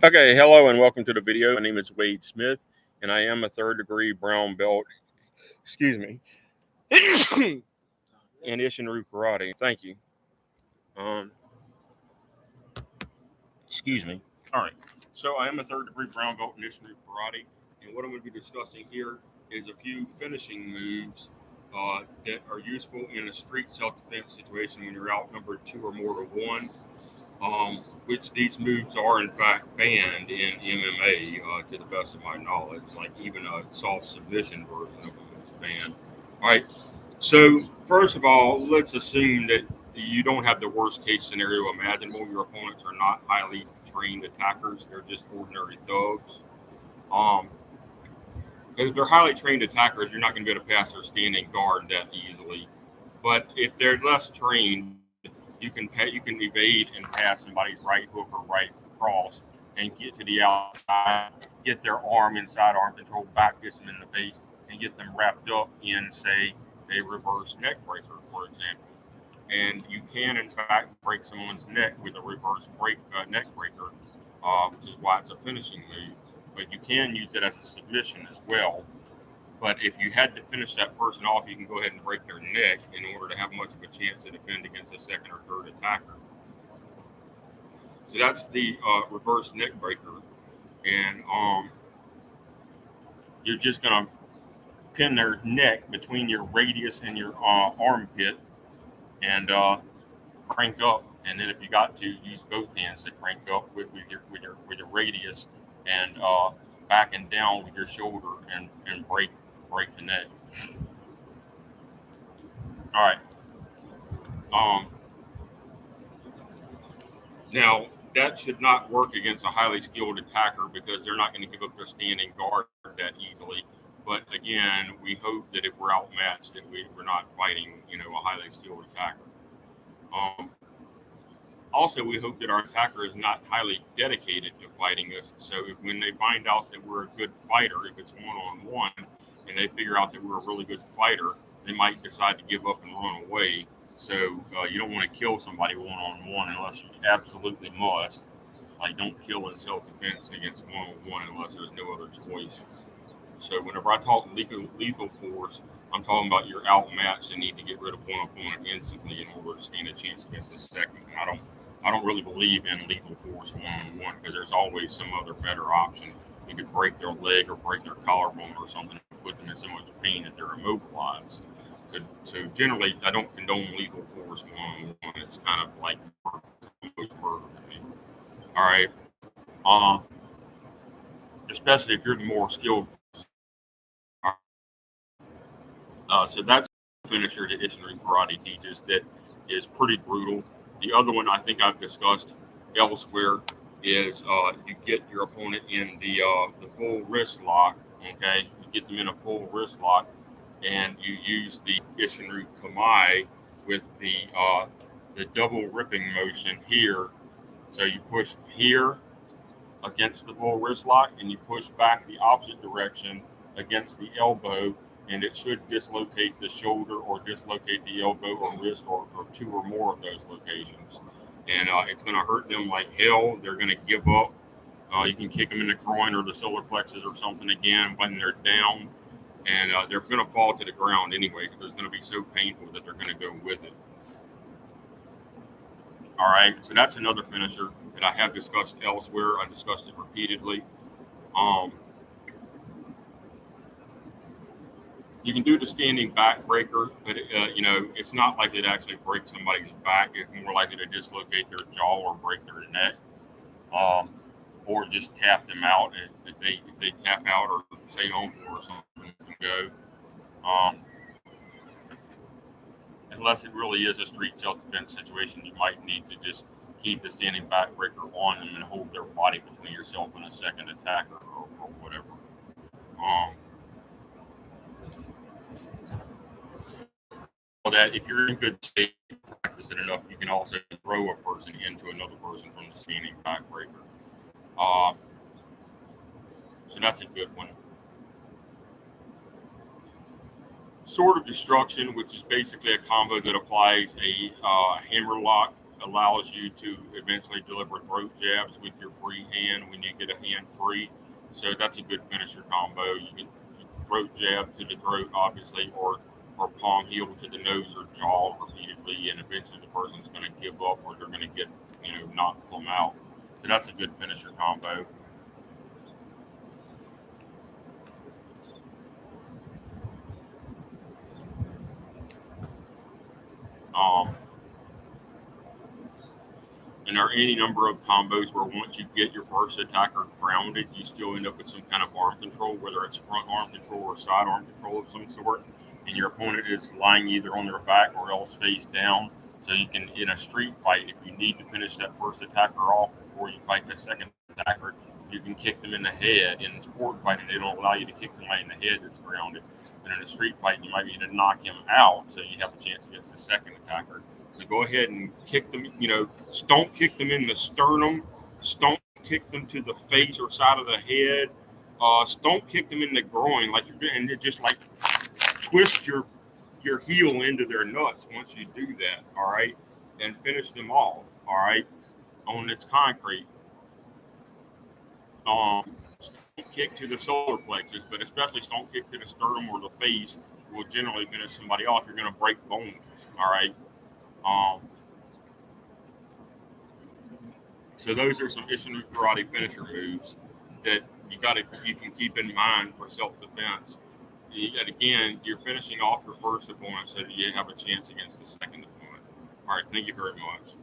Okay, hello and welcome to the video. My name is Wade Smith, and I am a third-degree brown belt. Excuse me, in Isshinryu karate. Thank you. Um, excuse me. All right. So I am a third-degree brown belt in Isshinryu karate, and what I'm going to be discussing here is a few finishing moves that are useful in a street self-defense situation when you're outnumbered 2 or more to 1. Which these moves are in fact banned in MMA, to the best of my knowledge. Like even a soft submission version of them is banned. All right. So first of all, let's assume that you don't have the worst case scenario imaginable. Your opponents are not highly trained attackers; they're just ordinary thugs. Um, if they're highly trained attackers, you're not going to be able to pass their standing guard that easily. But if they're less trained, you can evade and pass somebody's right hook or right cross and get to the outside, get their arm inside arm control, back kiss them in the face, and get them wrapped up in, say, a reverse neck breaker, for example. And you can, in fact, break someone's neck with a neck breaker, which is why it's a finishing move. But you can use it as a submission as well. But if you had to finish that person off, you can go ahead and break their neck in order to have much of a chance to defend against a second or third attacker. So that's the reverse neck breaker, and you're just gonna pin their neck between your radius and your armpit, and crank up. And then if you got to, use both hands to crank up with your radius, and back and down with your shoulder, and break the neck. All right. Um, Now, that should not work against a highly skilled attacker because they're not going to give up their standing guard that easily. But again, we hope that if we're outmatched, that we're not fighting, a highly skilled attacker. Um, Also, we hope that our attacker is not highly dedicated to fighting us. So when they find out that we're a good fighter, if it's one-on-one, and they figure out that we're a really good fighter, they might decide to give up and run away. So you don't want to kill somebody one-on-one unless you absolutely must. Like, don't kill in self-defense against one-on-one unless there's no other choice. So whenever I talk lethal force, I'm talking about you're outmatched and need to get rid of one opponent instantly in order to stand a chance against the second. And I don't really believe in lethal force one-on-one because there's always some other better option. You could break their leg or break their collarbone or something and put them in so much pain that they're immobilized. So generally, I don't condone lethal force one-on-one. It's kind of like most murder to me. All right. Uh, Especially if you're the more skilled. So that's a finisher that Isshinryu Karate teaches that is pretty brutal. The other one I think I've discussed elsewhere is you get your opponent in the full wrist lock. Okay, you get them in a full wrist lock, and you use the Isshinryu Kamae with the double ripping motion here. So you push here against the full wrist lock, and you push back the opposite direction against the elbow, and it should dislocate the shoulder or dislocate the elbow or wrist or 2 or more of those locations. And it's going to hurt them like hell. They're going to give up. You can kick them in the groin or the solar plexus or something again when they're down, and they're going to fall to the ground anyway because it's going to be so painful that they're going to go with it. All right, so that's another finisher that I have discussed elsewhere. I discussed it repeatedly. Um, you can do the standing back breaker, but it's not likely to actually break somebody's back. It's more likely to dislocate their jaw or break their neck, um, or just tap them out. If they tap out or say home or something, can go. Um, Unless it really is a street self-defense situation, you might need to just keep the standing back breaker on them and hold their body between yourself and a second attacker or whatever. Um, so that if you're in good shape, practice it enough, you can also throw a person into another person from the standing back breaker. Uh, so that's a good one. Sword of Destruction, which is basically a combo that applies a hammer lock allows you to eventually deliver throat jabs with your free hand when you get a hand free. So that's a good finisher combo. You can throat jab to the throat, obviously, or palm heel to the nose or jaw repeatedly, and eventually the person's going to give up or they're going to get, knock them out. So that's a good finisher combo. Um, and there are any number of combos where once you get your first attacker grounded, you still end up with some kind of arm control, whether it's front arm control or side arm control of some sort, and your opponent is lying either on their back or else face down. So you can, in a street fight, if you need to finish that first attacker off before you fight the second attacker, you can kick them in the head. In sport fighting, they don't allow you to kick somebody in the head that's grounded. But in a street fight, you might be able to knock him out so you have a chance against the second attacker. So go ahead and kick them, stomp kick them in the sternum, stomp kick them to the face or side of the head, stomp kick them in the groin, like you're doing, and just like twist your heel into their nuts once you do that, all right, and finish them off, all right, on this concrete. Stomp kick to the solar plexus, but especially stomp kick to the sternum or the face will generally finish somebody off. You're going to break bones, all right. Um, So those are some Isshinryu karate finisher moves that you can keep in mind for self defense. And again, you're finishing off your first opponent so that you have a chance against the second opponent. All right, thank you very much.